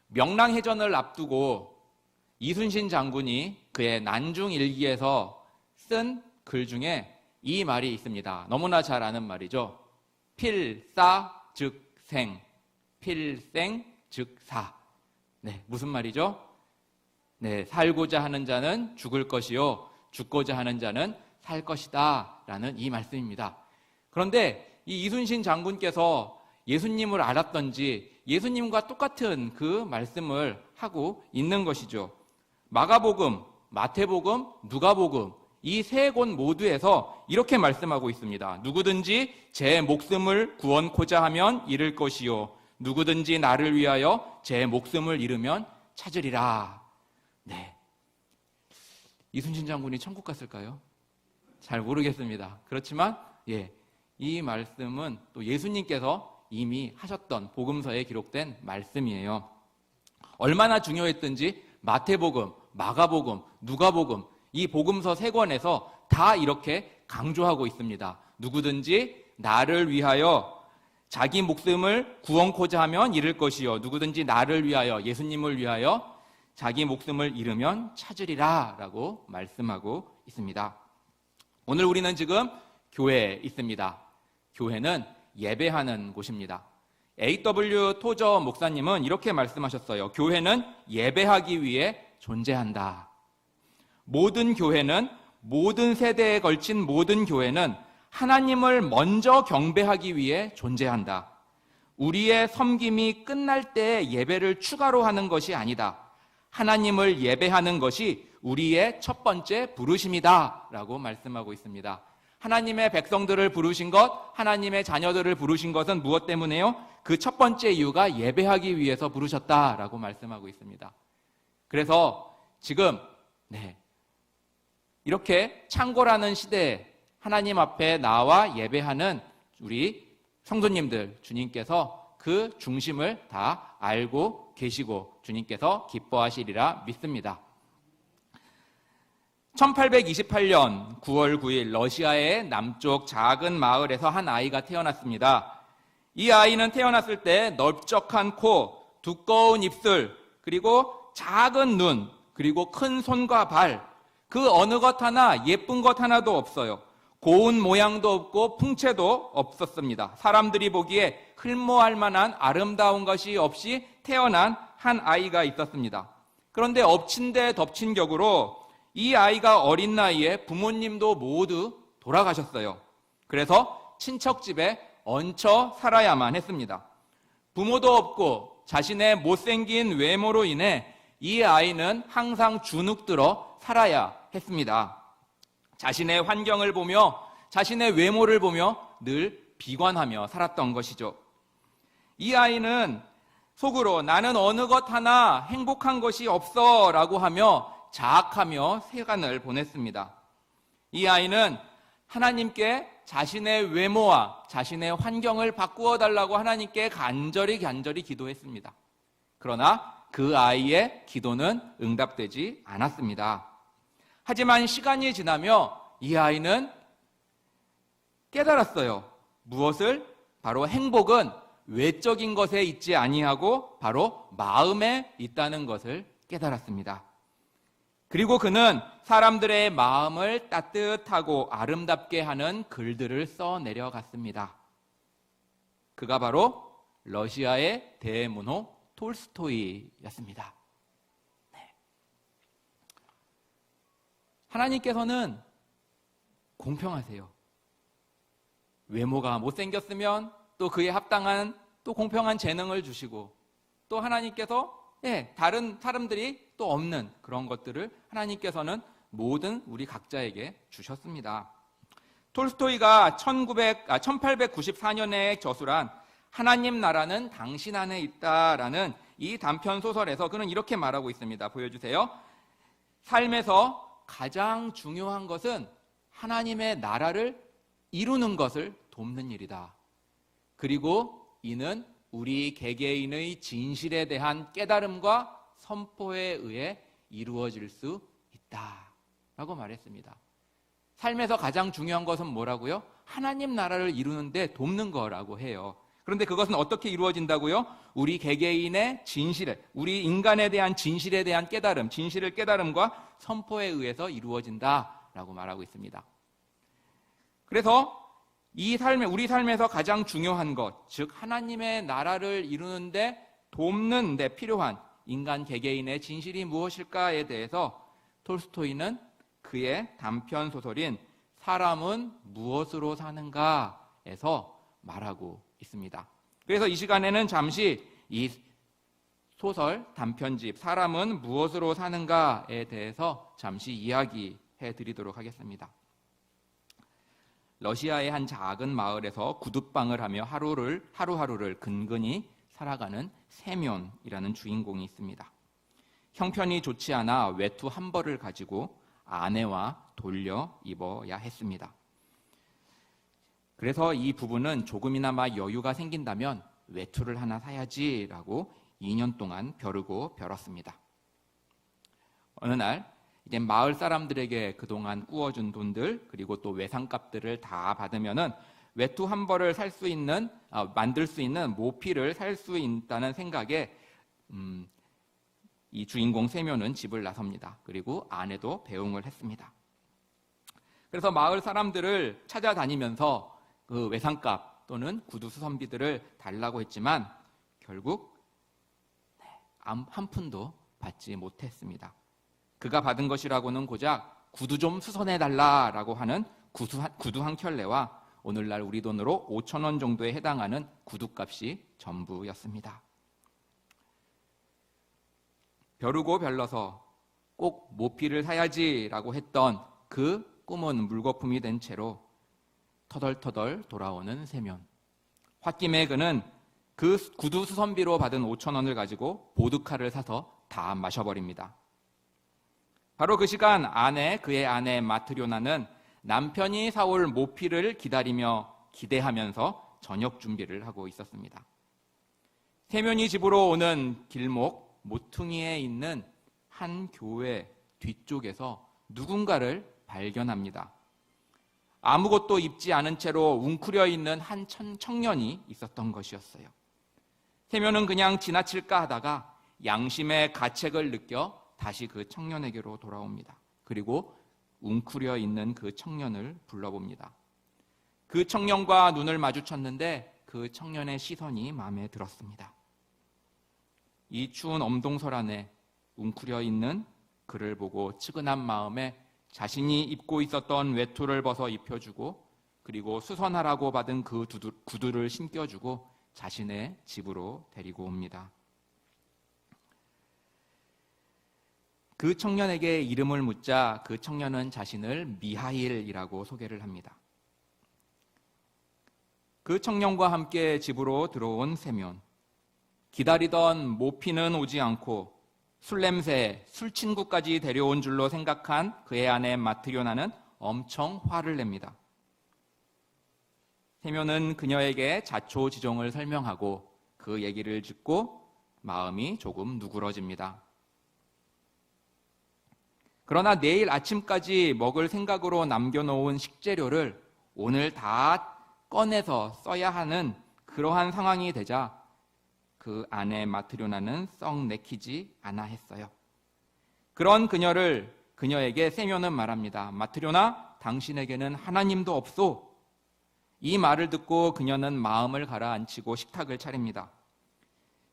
명랑해전을 앞두고 이순신 장군이 그의 난중일기에서 쓴 글 중에 이 말이 있습니다. 너무나 잘 아는 말이죠. 필사즉생, 필생즉사. 네, 무슨 말이죠? 네, 살고자 하는 자는 죽을 것이요, 죽고자 하는 자는 살 것이다 라는 이 말씀입니다. 그런데 이 이순신 장군께서 예수님을 알았던지 예수님과 똑같은 그 말씀을 하고 있는 것이죠. 마가복음, 마태복음, 누가복음 이 세 권 모두에서 이렇게 말씀하고 있습니다. 누구든지 제 목숨을 구원코자 하면 잃을 것이요, 누구든지 나를 위하여 제 목숨을 잃으면 찾으리라. 네, 이순신 장군이 천국 갔을까요? 잘 모르겠습니다. 그렇지만 이 말씀은 또 예수님께서 이미 하셨던 복음서에 기록된 말씀이에요. 얼마나 중요했든지 마태복음, 마가복음, 누가복음 이 복음서 세 권에서 다 이렇게 강조하고 있습니다. 누구든지 나를 위하여 자기 목숨을 구원코자 하면 잃을 것이요, 누구든지 나를 위하여, 예수님을 위하여 자기 목숨을 잃으면 찾으리라 라고 말씀하고 있습니다. 오늘 우리는 지금 교회에 있습니다. 교회는 예배하는 곳입니다. A.W. 토저 목사님은 이렇게 말씀하셨어요. 교회는 예배하기 위해 존재한다. 모든 교회는, 모든 세대에 걸친 모든 교회는 하나님을 먼저 경배하기 위해 존재한다. 우리의 섬김이 끝날 때 예배를 추가로 하는 것이 아니다. 하나님을 예배하는 것이 우리의 첫 번째 부르심이다 라고 말씀하고 있습니다. 하나님의 백성들을 부르신 것, 하나님의 자녀들을 부르신 것은 무엇 때문에요? 그 첫 번째 이유가 예배하기 위해서 부르셨다라고 말씀하고 있습니다. 그래서 지금 이렇게 창고라는 시대에 하나님 앞에 나와 예배하는 우리 성도님들, 주님께서 그 중심을 다 알고 계시고 주님께서 기뻐하시리라 믿습니다. 1828년 9월 9일 러시아의 남쪽 작은 마을에서 한 아이가 태어났습니다. 이 아이는 태어났을 때 넓적한 코, 두꺼운 입술, 그리고 작은 눈, 그리고 큰 손과 발, 그 어느 것 하나 예쁜 것 하나도 없어요. 고운 모양도 없고 풍채도 없었습니다. 사람들이 보기에 흠모할 만한 아름다운 것이 없이 태어난 한 아이가 있었습니다. 그런데 엎친 데 덮친 격으로 이 아이가 어린 나이에 부모님도 모두 돌아가셨어요. 그래서 친척 집에 얹혀 살아야만 했습니다. 부모도 없고 자신의 못생긴 외모로 인해 이 아이는 항상 주눅들어 살아야 했습니다. 자신의 환경을 보며 자신의 외모를 보며 늘 비관하며 살았던 것이죠. 이 아이는 속으로 나는 어느 것 하나 행복한 것이 없어 라고 하며 자학하며 세간을 보냈습니다. 이 아이는 하나님께 자신의 외모와 자신의 환경을 바꾸어 달라고 하나님께 간절히 기도했습니다. 그러나 그 아이의 기도는 응답되지 않았습니다. 하지만 시간이 지나며 이 아이는 깨달았어요. 무엇을? 바로 행복은 외적인 것에 있지 아니하고 바로 마음에 있다는 것을 깨달았습니다. 그리고 그는 사람들의 마음을 따뜻하고 아름답게 하는 글들을 써 내려갔습니다. 그가 바로 러시아의 대문호 톨스토이였습니다. 하나님께서는 공평하세요. 외모가 못생겼으면 또 그에 합당한 또 공평한 재능을 주시고, 또 하나님께서 다른 사람들이 또 없는 그런 것들을 하나님께서는 모든 우리 각자에게 주셨습니다. 톨스토이가 1894년에 저술한 하나님 나라는 당신 안에 있다라는 이 단편 소설에서 그는 이렇게 말하고 있습니다. 보여주세요. 삶에서 가장 중요한 것은 하나님의 나라를 이루는 것을 돕는 일이다. 그리고 이는 우리 개개인의 진실에 대한 깨달음과 선포에 의해 이루어질 수 있다라고 말했습니다. 삶에서 가장 중요한 것은 뭐라고요? 하나님 나라를 이루는데 돕는 거라고 해요. 그런데 그것은 어떻게 이루어진다고요? 우리 개개인의 진실에, 우리 인간에 대한 진실에 대한 깨달음, 진실을 깨달음과 선포에 의해서 이루어진다라고 말하고 있습니다. 그래서 우리 삶에서 가장 중요한 것, 즉 하나님의 나라를 이루는데 돕는 데 필요한 인간 개개인의 진실이 무엇일까에 대해서 톨스토이는 그의 단편 소설인 사람은 무엇으로 사는가에서 말하고 있습니다. 그래서 이 시간에는 잠시 이 소설 단편집 사람은 무엇으로 사는가에 대해서 잠시 이야기해 드리도록 하겠습니다. 러시아의 한 작은 마을에서 구둣방을 하며 하루하루를 근근히 살아가는 세면이라는 주인공이 있습니다. 형편이 좋지 않아 외투 한 벌을 가지고 아내와 돌려 입어야 했습니다. 그래서 이 부부는 조금이나마 여유가 생긴다면 외투를 하나 사야지라고 2년 동안 벼르고 벼렀습니다. 어느 날 이제 마을 사람들에게 그동안 꾸어준 돈들 그리고 또 외상값들을 다 받으면은 외투 한 벌을 만들 수 있는 모피를 살 수 있다는 생각에 이 주인공 세면은 집을 나섭니다. 그리고 아내도 배웅을 했습니다. 그래서 마을 사람들을 찾아다니면서 그 외상값 또는 구두 수선비들을 달라고 했지만 결국 한 푼도 받지 못했습니다. 그가 받은 것이라고는 고작 구두 좀 수선해달라라고 하는 구두 한 켤레와 오늘날 우리 돈으로 5,000원 정도에 해당하는 구두값이 전부였습니다. 벼르고 별러서 꼭 모피를 사야지라고 했던 그 꿈은 물거품이 된 채로 터덜터덜 돌아오는 세면. 홧김에 그는 그 구두 수선비로 받은 5,000원을 가지고 보드카를 사서 다 마셔버립니다. 바로 그 시간 그의 아내 마트료나는 남편이 사올 모피를 기대하면서 저녁 준비를 하고 있었습니다. 세면이 집으로 오는 길목 모퉁이에 있는 한 교회 뒤쪽에서 누군가를 발견합니다. 아무것도 입지 않은 채로 웅크려 있는 한 청년이 있었던 것이었어요. 세면은 그냥 지나칠까 하다가 양심의 가책을 느껴 다시 그 청년에게로 돌아옵니다. 그리고 웅크려 있는 그 청년을 불러봅니다. 그 청년과 눈을 마주쳤는데 그 청년의 시선이 마음에 들었습니다. 이 추운 엄동설 안에 웅크려 있는 그를 보고 측은한 마음에 자신이 입고 있었던 외투를 벗어 입혀주고 그리고 수선하라고 받은 그 구두를 신겨주고 자신의 집으로 데리고 옵니다. 그 청년에게 이름을 묻자 그 청년은 자신을 미하일이라고 소개를 합니다. 그 청년과 함께 집으로 들어온 세면. 기다리던 모피는 오지 않고 술냄새, 술친구까지 데려온 줄로 생각한 그의 아내 마트료나는 엄청 화를 냅니다. 세면은 그녀에게 자초지종을 설명하고 그 얘기를 듣고 마음이 조금 누그러집니다. 그러나 내일 아침까지 먹을 생각으로 남겨놓은 식재료를 오늘 다 꺼내서 써야 하는 그러한 상황이 되자 그 아내 마트료나는 썩 내키지 않아 했어요. 그런 그녀에게 세면은 말합니다. 마트료나, 당신에게는 하나님도 없소. 이 말을 듣고 그녀는 마음을 가라앉히고 식탁을 차립니다.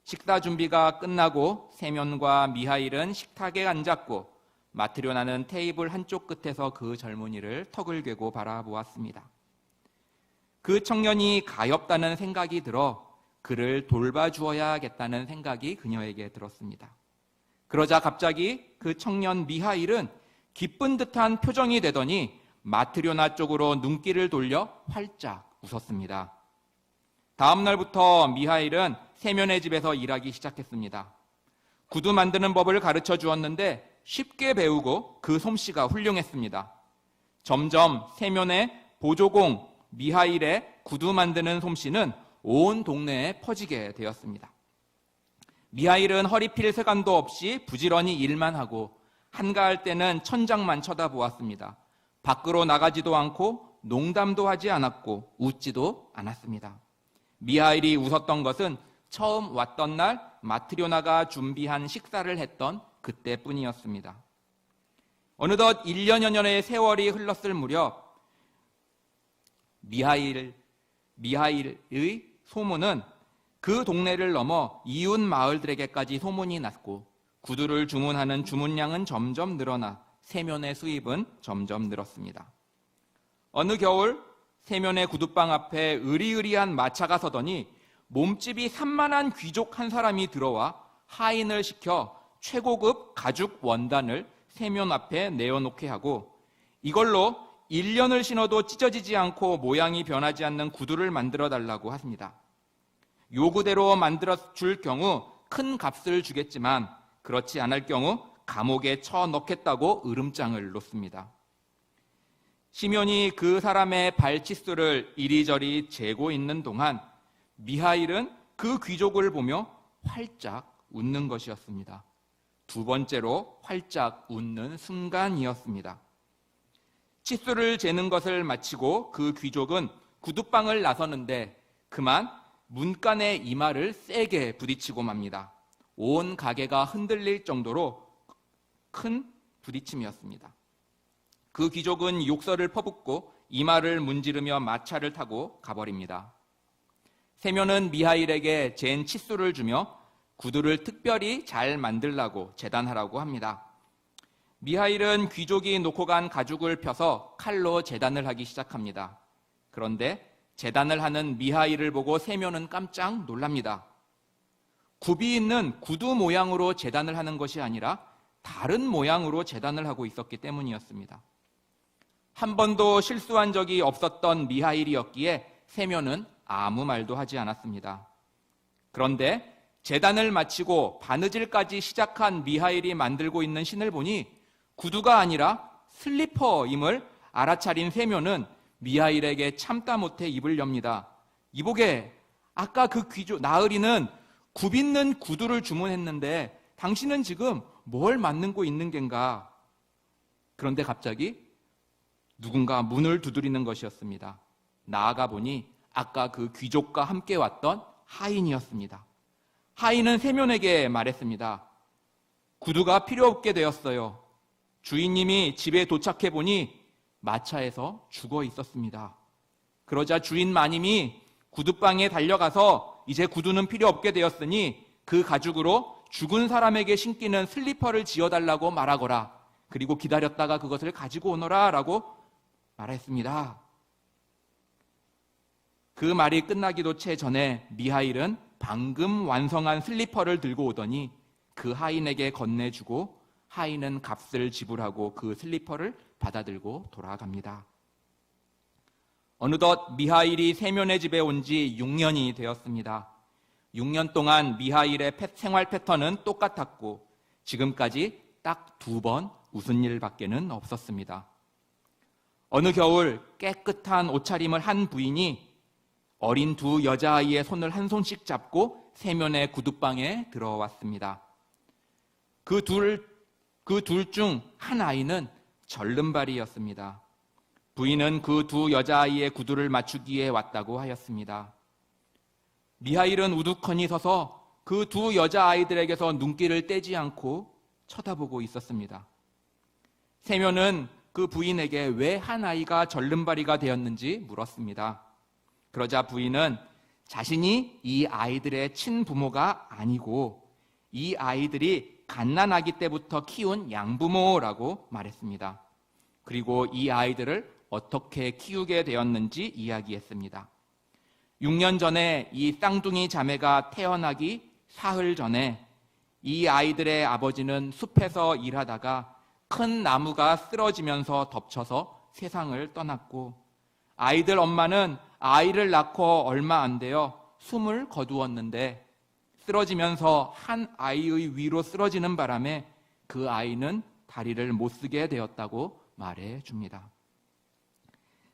식사 준비가 끝나고 세면과 미하일은 식탁에 앉았고 마트료나는 테이블 한쪽 끝에서 그 젊은이를 턱을 괴고 바라보았습니다. 그 청년이 가엾다는 생각이 들어 그를 돌봐주어야겠다는 생각이 그녀에게 들었습니다. 그러자 갑자기 그 청년 미하일은 기쁜 듯한 표정이 되더니 마트료나 쪽으로 눈길을 돌려 활짝 웃었습니다. 다음 날부터 미하일은 세면의 집에서 일하기 시작했습니다. 구두 만드는 법을 가르쳐 주었는데 쉽게 배우고 그 솜씨가 훌륭했습니다. 점점 세면의 보조공 미하일의 구두 만드는 솜씨는 온 동네에 퍼지게 되었습니다. 미하일은 허리 필 세간도 없이 부지런히 일만 하고 한가할 때는 천장만 쳐다보았습니다. 밖으로 나가지도 않고 농담도 하지 않았고 웃지도 않았습니다. 미하일이 웃었던 것은 처음 왔던 날 마트료나가 준비한 식사를 했던 그때뿐이었습니다. 어느덧 1년여 년의 세월이 흘렀을 무렵 미하일의 소문은 그 동네를 넘어 이웃 마을들에게까지 소문이 났고 구두를 주문하는 주문량은 점점 늘어나 세면의 수입은 점점 늘었습니다. 어느 겨울 세면의 구두방 앞에 으리으리한 마차가 서더니 몸집이 산만한 귀족 한 사람이 들어와 하인을 시켜 최고급 가죽 원단을 세면 앞에 내어놓게 하고 이걸로 1년을 신어도 찢어지지 않고 모양이 변하지 않는 구두를 만들어 달라고 합니다. 요구대로 만들어 줄 경우 큰 값을 주겠지만 그렇지 않을 경우 감옥에 쳐넣겠다고 으름장을 놓습니다. 시몬이 그 사람의 발치수를 이리저리 재고 있는 동안 미하일은 그 귀족을 보며 활짝 웃는 것이었습니다. 두 번째로 활짝 웃는 순간이었습니다. 치수를 재는 것을 마치고 그 귀족은 구두방을 나서는데 그만 문간의 이마를 세게 부딪히고 맙니다. 온 가게가 흔들릴 정도로 큰 부딪힘이었습니다. 그 귀족은 욕설을 퍼붓고 이마를 문지르며 마차를 타고 가버립니다. 세면은 미하일에게 잰 치수를 주며 구두를 특별히 잘 만들라고 제단하라고 합니다. 미하일은 귀족이 놓고 간 가죽을 펴서 칼로 제단을 하기 시작합니다. 그런데 제단을 하는 미하일을 보고 세면은 깜짝 놀랍니다. 굽이 있는 구두 모양으로 제단을 하는 것이 아니라 다른 모양으로 제단을 하고 있었기 때문이었습니다. 한 번도 실수한 적이 없었던 미하일이었기에 세면은 아무 말도 하지 않았습니다. 그런데 제단을 마치고 바느질까지 시작한 미하일이 만들고 있는 신을 보니 구두가 아니라 슬리퍼임을 알아차린 세면은 미하일에게 참다 못해 입을 엽니다. 이보게, 아까 그 귀족 나으리는 굽 있는 구두를 주문했는데 당신은 지금 뭘 만들고 있는 겐가? 그런데 갑자기 누군가 문을 두드리는 것이었습니다. 나아가 보니 아까 그 귀족과 함께 왔던 하인이었습니다. 하인은 세면에게 말했습니다. 구두가 필요 없게 되었어요. 주인님이 집에 도착해 보니 마차에서 죽어 있었습니다. 그러자 주인 마님이 구두방에 달려가서 이제 구두는 필요 없게 되었으니 그 가죽으로 죽은 사람에게 신기는 슬리퍼를 지어달라고 말하거라. 그리고 기다렸다가 그것을 가지고 오너라 라고 말했습니다. 그 말이 끝나기도 채 전에 미하일은 방금 완성한 슬리퍼를 들고 오더니 그 하인에게 건네주고 하인은 값을 지불하고 그 슬리퍼를 받아들고 돌아갑니다. 어느덧 미하일이 세면의 집에 온 지 6년이 되었습니다. 6년 동안 미하일의 생활 패턴은 똑같았고 지금까지 딱 2번 웃은 일밖에는 없었습니다. 어느 겨울 깨끗한 옷차림을 한 부인이 어린 두 여자아이의 손을 한 손씩 잡고 세면의 구두방에 들어왔습니다. 그 둘 중 한 아이는 절름발이였습니다. 부인은 그 두 여자아이의 구두를 맞추기에 왔다고 하였습니다. 미하일은 우두커니 서서 그 두 여자아이들에게서 눈길을 떼지 않고 쳐다보고 있었습니다. 세면은 그 부인에게 왜 한 아이가 절름발이가 되었는지 물었습니다. 그러자 부인은 자신이 이 아이들의 친부모가 아니고 이 아이들이 갓난아기 때부터 키운 양부모라고 말했습니다. 그리고 이 아이들을 어떻게 키우게 되었는지 이야기했습니다. 6년 전에 이 쌍둥이 자매가 태어나기 사흘 전에 이 아이들의 아버지는 숲에서 일하다가 큰 나무가 쓰러지면서 덮쳐서 세상을 떠났고 아이들 엄마는 아이를 낳고 얼마 안 되어 숨을 거두었는데 쓰러지면서 한 아이의 위로 쓰러지는 바람에 그 아이는 다리를 못 쓰게 되었다고 말해 줍니다.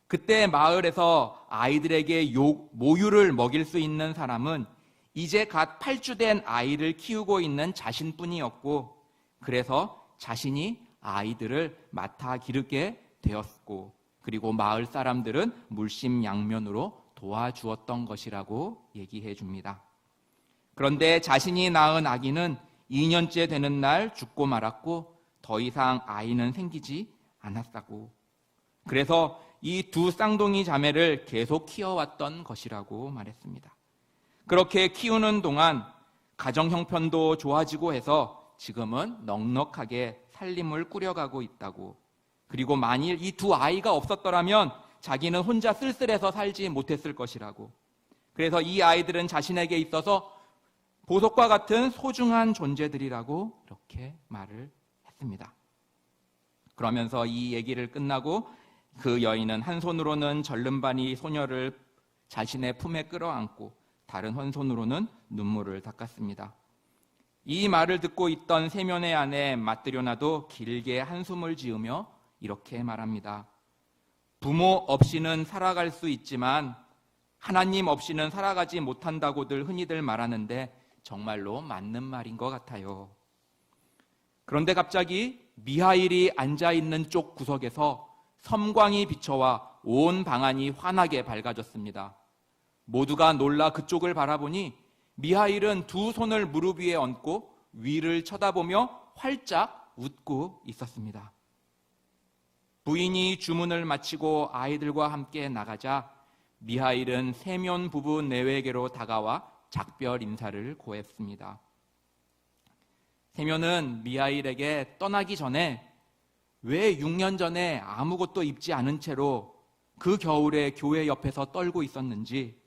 그때 마을에서 아이들에게 모유를 먹일 수 있는 사람은 이제 갓 팔주된 아이를 키우고 있는 자신뿐이었고 그래서 자신이 아이들을 맡아 기르게 되었고 그리고 마을 사람들은 물심양면으로 도와주었던 것이라고 얘기해 줍니다. 그런데 자신이 낳은 아기는 2년째 되는 날 죽고 말았고 더 이상 아이는 생기지 않았다고. 그래서 이 두 쌍둥이 자매를 계속 키워왔던 것이라고 말했습니다. 그렇게 키우는 동안 가정 형편도 좋아지고 해서 지금은 넉넉하게 살림을 꾸려가고 있다고. 그리고 만일 이 두 아이가 없었더라면 자기는 혼자 쓸쓸해서 살지 못했을 것이라고. 그래서 이 아이들은 자신에게 있어서 보석과 같은 소중한 존재들이라고 이렇게 말을 했습니다. 그러면서 이 얘기를 끝나고 그 여인은 한 손으로는 절름발이 소녀를 자신의 품에 끌어안고 다른 한 손으로는 눈물을 닦았습니다. 이 말을 듣고 있던 세면의 아내 마뜨료나도 길게 한숨을 지으며 이렇게 말합니다. 부모 없이는 살아갈 수 있지만 하나님 없이는 살아가지 못한다고들 흔히들 말하는데 정말로 맞는 말인 것 같아요. 그런데 갑자기 미하일이 앉아있는 쪽 구석에서 섬광이 비춰와 온 방안이 환하게 밝아졌습니다. 모두가 놀라 그쪽을 바라보니 미하일은 두 손을 무릎 위에 얹고 위를 쳐다보며 활짝 웃고 있었습니다. 부인이 주문을 마치고 아이들과 함께 나가자 미하일은 세면 부부 내외에게로 다가와 작별 인사를 고했습니다. 세면은 미하일에게 떠나기 전에 왜 6년 전에 아무것도 입지 않은 채로 그 겨울에 교회 옆에서 떨고 있었는지,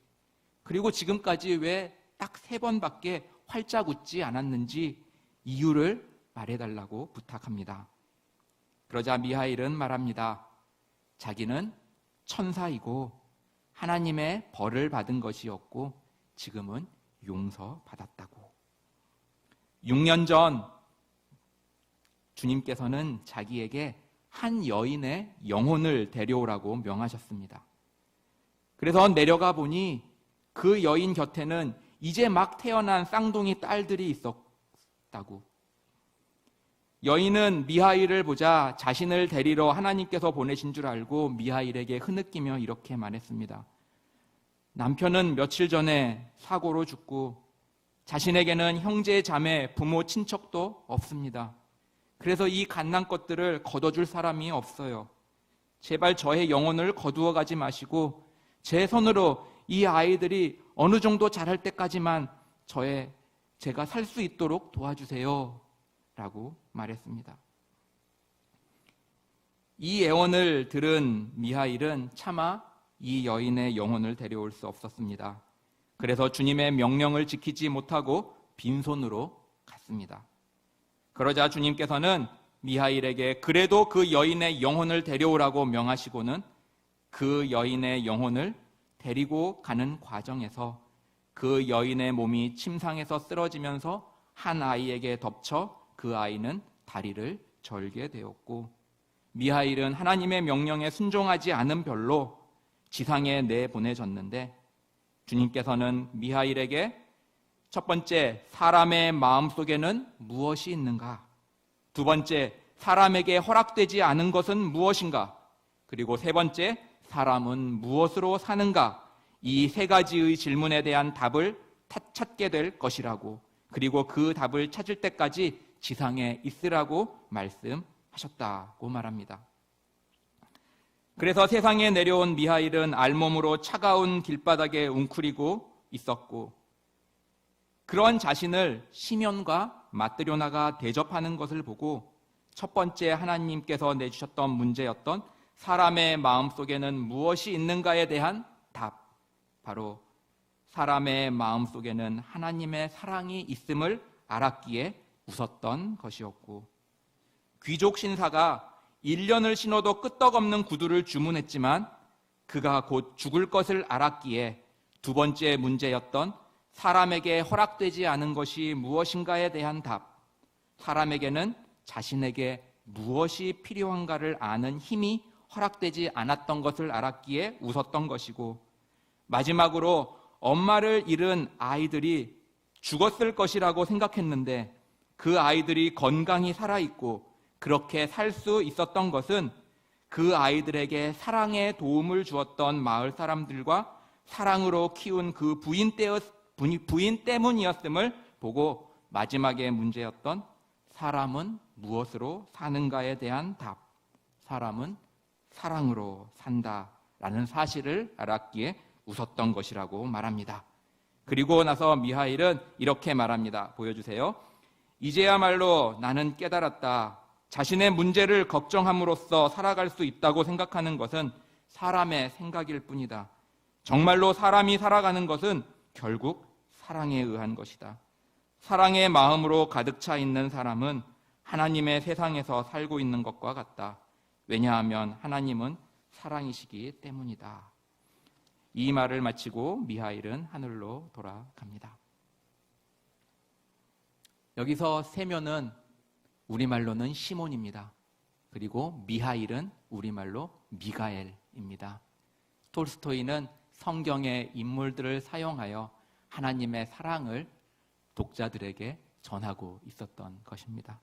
그리고 지금까지 왜 딱 3번밖에 활짝 웃지 않았는지 이유를 말해달라고 부탁합니다. 그러자 미하일은 말합니다. 자기는 천사이고 하나님의 벌을 받은 것이었고 지금은 용서받았다고. 6년 전 주님께서는 자기에게 한 여인의 영혼을 데려오라고 명하셨습니다. 그래서 내려가 보니 그 여인 곁에는 이제 막 태어난 쌍둥이 딸들이 있었다고. 여인은 미하일을 보자 자신을 데리러 하나님께서 보내신 줄 알고 미하일에게 흐느끼며 이렇게 말했습니다. 남편은 며칠 전에 사고로 죽고 자신에게는 형제, 자매, 부모, 친척도 없습니다. 그래서 이 갓난 것들을 거둬줄 사람이 없어요. 제발 저의 영혼을 거두어 가지 마시고 제 손으로 이 아이들이 어느 정도 자랄 때까지만 제가 살 수 있도록 도와주세요 라고 말했습니다. 이 애원을 들은 미하일은 차마 이 여인의 영혼을 데려올 수 없었습니다. 그래서 주님의 명령을 지키지 못하고 빈손으로 갔습니다. 그러자 주님께서는 미하일에게 그래도 그 여인의 영혼을 데려오라고 명하시고는 그 여인의 영혼을 데리고 가는 과정에서 그 여인의 몸이 침상에서 쓰러지면서 한 아이에게 덮쳐 그 아이는 다리를 절게 되었고, 미하일은 하나님의 명령에 순종하지 않은 별로 지상에 내보내졌는데, 주님께서는 미하일에게 첫 번째, 사람의 마음속에는 무엇이 있는가? 두 번째, 사람에게 허락되지 않은 것은 무엇인가? 그리고 세 번째, 사람은 무엇으로 사는가? 이 3가지의 질문에 대한 답을 찾게 될 것이라고, 그리고 그 답을 찾을 때까지 지상에 있으라고 말씀하셨다고 말합니다. 그래서 세상에 내려온 미하일은 알몸으로 차가운 길바닥에 웅크리고 있었고, 그런 자신을 시면과 마뜨료나가 대접하는 것을 보고 첫 번째 하나님께서 내주셨던 문제였던 사람의 마음속에는 무엇이 있는가에 대한 답, 바로 사람의 마음속에는 하나님의 사랑이 있음을 알았기에 웃었던 것이었고, 귀족 신사가 1년을 신어도 끄떡없는 구두를 주문했지만 그가 곧 죽을 것을 알았기에 두 번째 문제였던 사람에게 허락되지 않은 것이 무엇인가에 대한 답, 사람에게는 자신에게 무엇이 필요한가를 아는 힘이 허락되지 않았던 것을 알았기에 웃었던 것이고, 마지막으로 엄마를 잃은 아이들이 죽었을 것이라고 생각했는데 그 아이들이 건강히 살아있고 그렇게 살 수 있었던 것은 그 아이들에게 사랑의 도움을 주었던 마을 사람들과 사랑으로 키운 그 부인 때문이었음을 보고 마지막에 문제였던 사람은 무엇으로 사는가에 대한 답, 사람은 사랑으로 산다라는 사실을 알았기에 웃었던 것이라고 말합니다. 그리고 나서 미하일은 이렇게 말합니다. 보여주세요. 이제야말로 나는 깨달았다. 자신의 문제를 걱정함으로써 살아갈 수 있다고 생각하는 것은 사람의 생각일 뿐이다. 정말로 사람이 살아가는 것은 결국 사랑에 의한 것이다. 사랑의 마음으로 가득 차 있는 사람은 하나님의 세상에서 살고 있는 것과 같다. 왜냐하면 하나님은 사랑이시기 때문이다. 이 말을 마치고 미하일은 하늘로 돌아갑니다. 여기서 세면은 우리말로는 시몬입니다. 그리고 미하일은 우리말로 미가엘입니다. 톨스토이는 성경의 인물들을 사용하여 하나님의 사랑을 독자들에게 전하고 있었던 것입니다.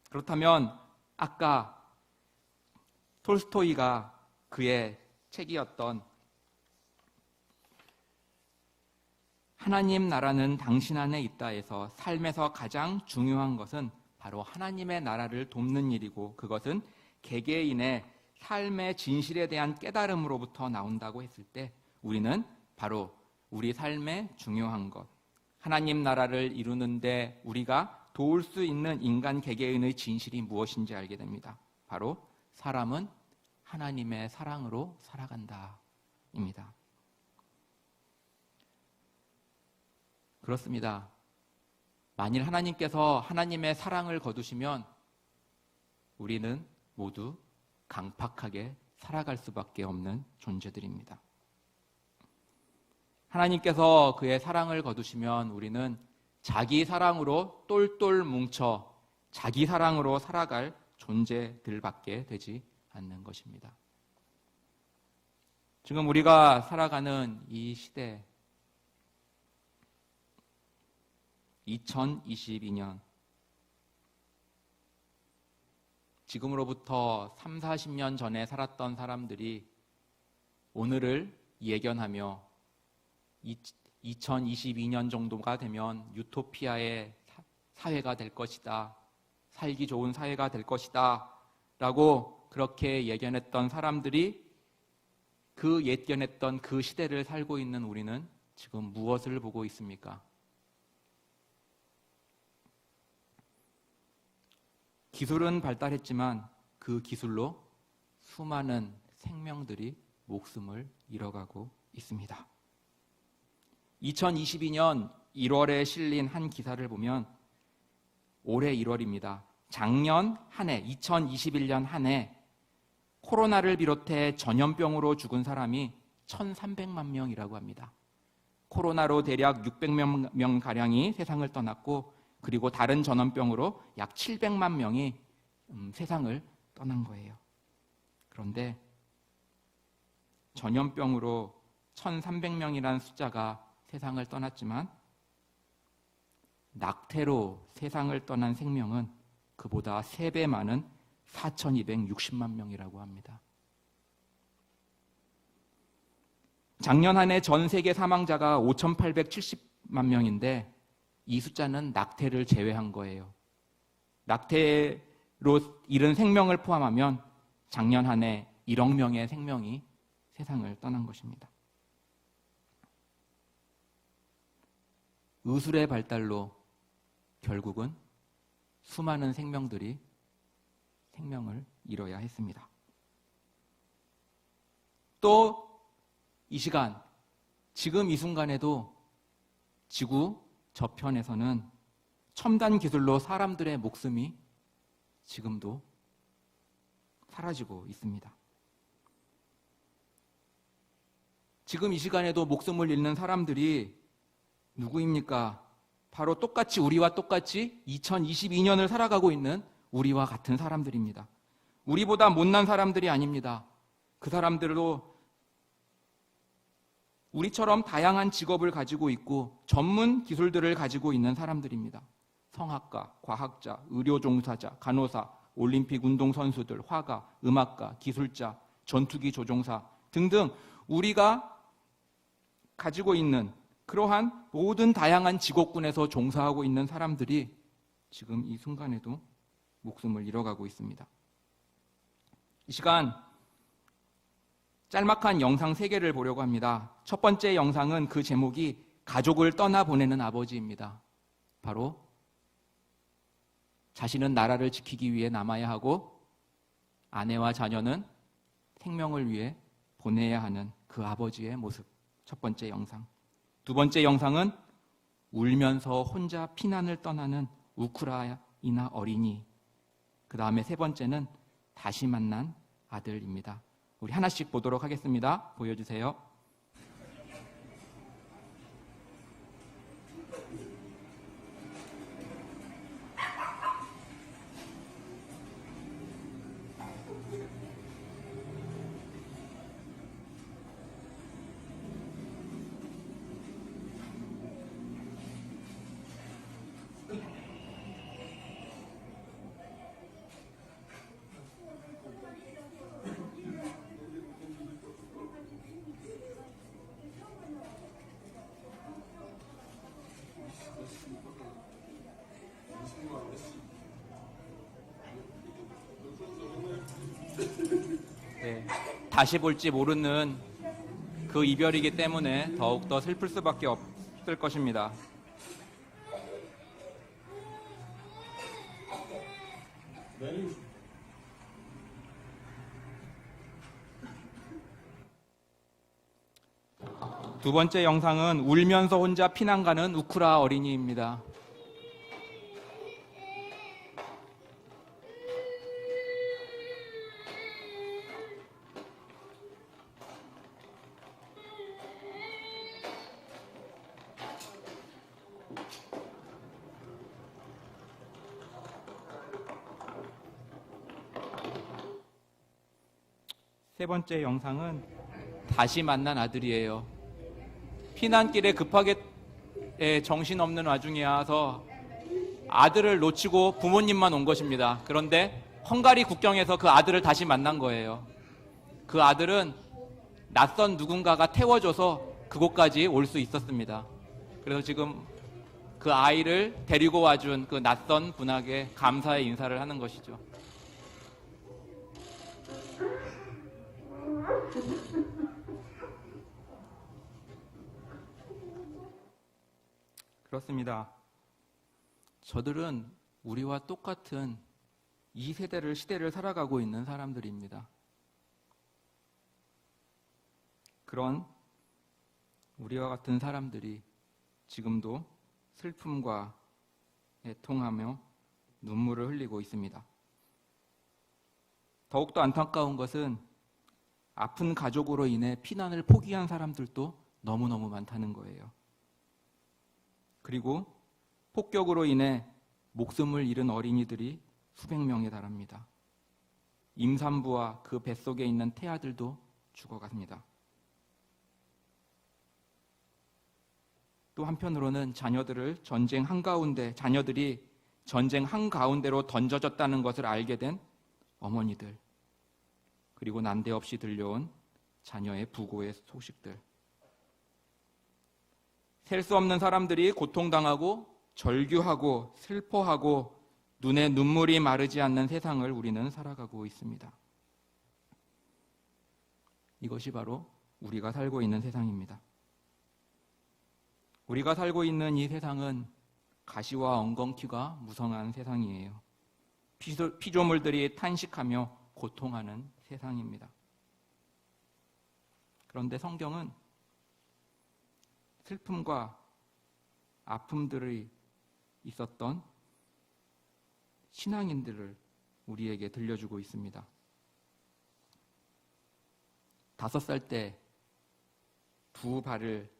그렇다면 아까 톨스토이가 그의 책이었던 하나님 나라는 당신 안에 있다에서 삶에서 가장 중요한 것은 바로 하나님의 나라를 돕는 일이고 그것은 개개인의 삶의 진실에 대한 깨달음으로부터 나온다고 했을 때 우리는 바로 우리 삶의 중요한 것, 하나님 나라를 이루는데 우리가 도울 수 있는 인간 개개인의 진실이 무엇인지 알게 됩니다. 바로 사람은 하나님의 사랑으로 살아간다입니다. 그렇습니다. 만일 하나님께서 하나님의 사랑을 거두시면 우리는 모두 강팍하게 살아갈 수밖에 없는 존재들입니다. 하나님께서 그의 사랑을 거두시면 우리는 자기 사랑으로 똘똘 뭉쳐 자기 사랑으로 살아갈 존재들밖에 되지 않는 것입니다. 지금 우리가 살아가는 이 시대 2022년 지금으로부터 3, 40년 전에 살았던 사람들이 오늘을 예견하며 2022년 정도가 되면 유토피아의 사회가 될 것이다. 살기 좋은 사회가 될 것이다. 라고 그렇게 예견했던 사람들이 그 예견했던 그 시대를 살고 있는 우리는 지금 무엇을 보고 있습니까? 기술은 발달했지만 그 기술로 수많은 생명들이 목숨을 잃어가고 있습니다. 2022년 1월에 실린 한 기사를 보면 올해 1월입니다. 작년 한 해, 2021년 한 해 코로나를 비롯해 전염병으로 죽은 사람이 1,300만 명이라고 합니다. 코로나로 대략 600명 가량이 세상을 떠났고 그리고 다른 전염병으로 약 700만 명이 세상을 떠난 거예요. 그런데 전염병으로 1,300명이라는 숫자가 세상을 떠났지만 낙태로 세상을 떠난 생명은 그보다 3배 많은 4,260만 명이라고 합니다. 작년 한 해 전 세계 사망자가 5,870만 명인데 이 숫자는 낙태를 제외한 거예요. 낙태로 잃은 생명을 포함하면 작년 한 해 1억 명의 생명이 세상을 떠난 것입니다. 의술의 발달로 결국은 수많은 생명들이 생명을 잃어야 했습니다. 또 이 시간, 지금 이 순간에도 지구 저편에서는 첨단 기술로 사람들의 목숨이 지금도 사라지고 있습니다. 지금 이 시간에도 목숨을 잃는 사람들이 누구입니까? 바로 똑같이 우리와 똑같이 2022년을 살아가고 있는 우리와 같은 사람들입니다. 우리보다 못난 사람들이 아닙니다. 그 사람들도 우리처럼 다양한 직업을 가지고 있고 전문 기술들을 가지고 있는 사람들입니다. 성악가, 과학자, 의료 종사자, 간호사, 올림픽 운동선수들, 화가, 음악가, 기술자, 전투기 조종사 등등 우리가 가지고 있는 그러한 모든 다양한 직업군에서 종사하고 있는 사람들이 지금 이 순간에도 목숨을 잃어가고 있습니다. 이 시간 짤막한 영상 3개를 보려고 합니다. 첫 번째 영상은 그 제목이 가족을 떠나보내는 아버지입니다. 바로 자신은 나라를 지키기 위해 남아야 하고 아내와 자녀는 생명을 위해 보내야 하는 그 아버지의 모습. 첫 번째 영상. 두 번째 영상은 울면서 혼자 피난을 떠나는 우크라이나 어린이. 그 다음에 세 번째는 다시 만난 아들입니다. 우리 하나씩 보도록 하겠습니다. 보여주세요. 네, 다시 볼지 모르는 그 이별이기 때문에 더욱더 슬플 수밖에 없을 것입니다. 두 번째 영상은 울면서 혼자 피난 가는 우크라 어린이입니다. 세 번째 영상은 다시 만난 아들이에요. 피난길에 급하게 정신없는 와중에 와서 아들을 놓치고 부모님만 온 것입니다. 그런데 헝가리 국경에서 그 아들을 다시 만난 거예요. 그 아들은 낯선 누군가가 태워줘서 그곳까지 올 수 있었습니다. 그래서 지금 그 아이를 데리고 와준 그 낯선 분에게 감사의 인사를 하는 것이죠. 그렇습니다. 저들은 우리와 똑같은 이 시대를 살아가고 있는 사람들입니다. 그런 우리와 같은 사람들이 지금도 슬픔과 애통하며 눈물을 흘리고 있습니다. 더욱더 안타까운 것은 아픈 가족으로 인해 피난을 포기한 사람들도 너무너무 많다는 거예요. 그리고 폭격으로 인해 목숨을 잃은 어린이들이 수백 명에 달합니다. 임산부와 그 뱃속에 있는 태아들도 죽어갑니다. 또 한편으로는 자녀들이 전쟁 한가운데로 던져졌다는 것을 알게 된 어머니들, 그리고 난데없이 들려온 자녀의 부고의 소식들. 셀 수 없는 사람들이 고통당하고 절규하고 슬퍼하고 눈에 눈물이 마르지 않는 세상을 우리는 살아가고 있습니다. 이것이 바로 우리가 살고 있는 세상입니다. 우리가 살고 있는 이 세상은 가시와 엉겅퀴가 무성한 세상이에요. 피조물들이 탄식하며 고통하는 세상입니다. 그런데 성경은 슬픔과 아픔들이 있었던 신앙인들을 우리에게 들려주고 있습니다. 5살 때 두 발을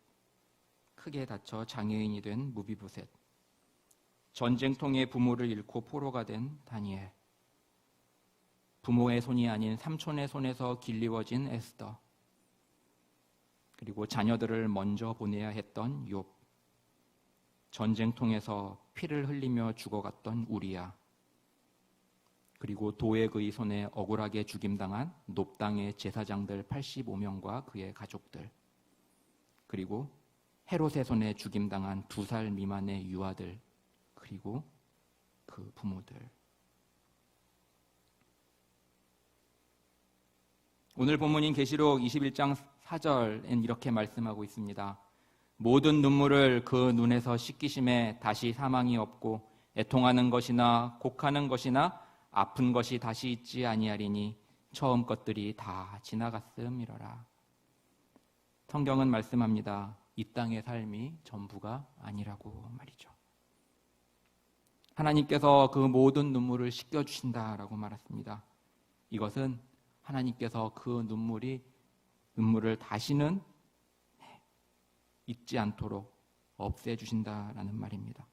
크게 다쳐 장애인이 된 무비보셋, 전쟁통에 부모를 잃고 포로가 된 다니엘, 부모의 손이 아닌 삼촌의 손에서 길리워진 에스더, 그리고 자녀들을 먼저 보내야 했던 욥, 전쟁통에서 피를 흘리며 죽어갔던 우리야, 그리고 도액의 손에 억울하게 죽임당한 놋당의 제사장들 85명과 그의 가족들, 그리고 헤롯의 손에 죽임당한 2살 미만의 유아들, 그리고 그 부모들. 오늘 본문인 계시록 21장 4절엔 이렇게 말씀하고 있습니다. 모든 눈물을 그 눈에서 씻기심에 다시 사망이 없고 애통하는 것이나 곡하는 것이나 아픈 것이 다시 있지 아니하리니 처음 것들이 다 지나갔음이러라. 성경은 말씀합니다. 이 땅의 삶이 전부가 아니라고 말이죠. 하나님께서 그 모든 눈물을 씻겨주신다라고 말했습니다. 이것은 하나님께서 그 눈물을 다시는 잊지 않도록 없애주신다라는 말입니다.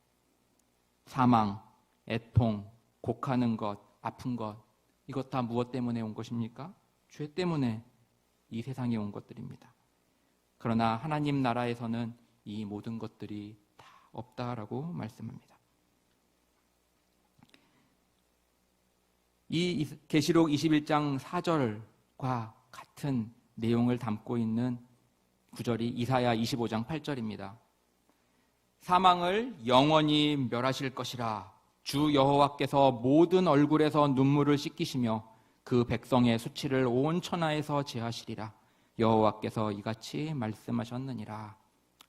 사망, 애통, 곡하는 것, 아픈 것, 이것 다 무엇 때문에 온 것입니까? 죄 때문에 이 세상에 온 것들입니다. 그러나 하나님 나라에서는 이 모든 것들이 다 없다라고 말씀합니다. 이 계시록 21장 4절과 같은 내용을 담고 있는 구절이 이사야 25장 8절입니다. 사망을 영원히 멸하실 것이라. 주 여호와께서 모든 얼굴에서 눈물을 씻기시며 그 백성의 수치를 온 천하에서 제하시리라. 여호와께서 이같이 말씀하셨느니라.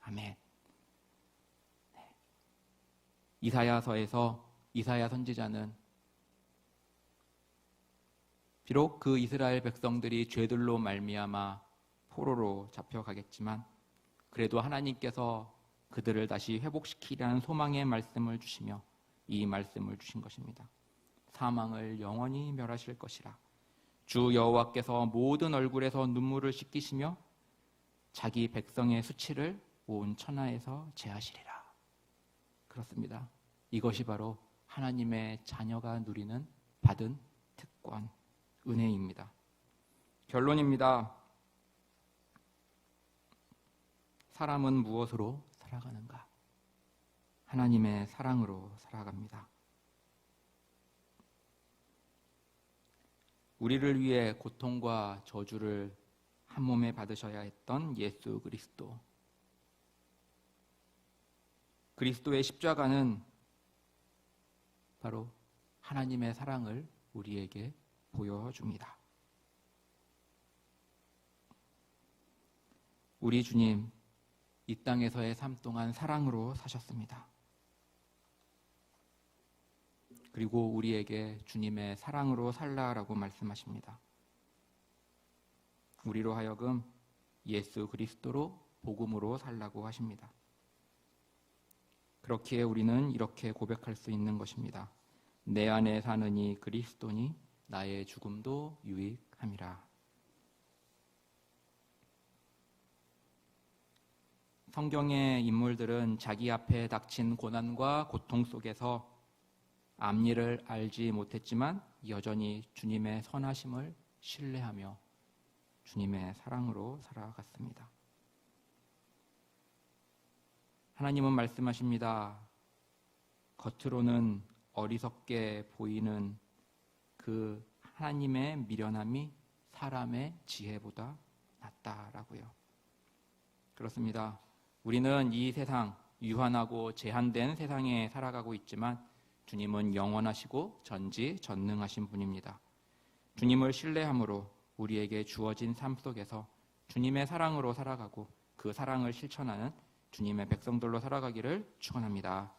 아멘. 이사야서에서 이사야 선지자는 비록 그 이스라엘 백성들이 죄들로 말미암아 포로로 잡혀가겠지만 그래도 하나님께서 그들을 다시 회복시키려는 소망의 말씀을 주시며 이 말씀을 주신 것입니다. 사망을 영원히 멸하실 것이라. 주 여호와께서 모든 얼굴에서 눈물을 씻기시며 자기 백성의 수치를 온 천하에서 제하시리라. 그렇습니다. 이것이 바로 하나님의 자녀가 누리는 받은 특권, 은혜입니다. 결론입니다. 사람은 무엇으로 살아가는가? 하나님의 사랑으로 살아갑니다. 우리를 위해 고통과 저주를 한 몸에 받으셔야 했던 예수 그리스도. 그리스도의 십자가는 바로 하나님의 사랑을 우리에게 보여줍니다. 우리 주님, 이 땅에서의 삶 동안 사랑으로 사셨습니다. 그리고 우리에게 주님의 사랑으로 살라라고 말씀하십니다. 우리로 하여금 예수 그리스도로 복음으로 살라고 하십니다. 그렇기에 우리는 이렇게 고백할 수 있는 것입니다. 내 안에 사느니 그리스도니 나의 죽음도 유익함이라. 성경의 인물들은 자기 앞에 닥친 고난과 고통 속에서 앞일을 알지 못했지만 여전히 주님의 선하심을 신뢰하며 주님의 사랑으로 살아갔습니다. 하나님은 말씀하십니다. 겉으로는 어리석게 보이는 그 하나님의 미련함이 사람의 지혜보다 낫다라고요. 그렇습니다. 우리는 이 세상, 유한하고 제한된 세상에 살아가고 있지만 주님은 영원하시고 전지전능하신 분입니다. 주님을 신뢰함으로 우리에게 주어진 삶 속에서 주님의 사랑으로 살아가고 그 사랑을 실천하는 주님의 백성들로 살아가기를 축원합니다.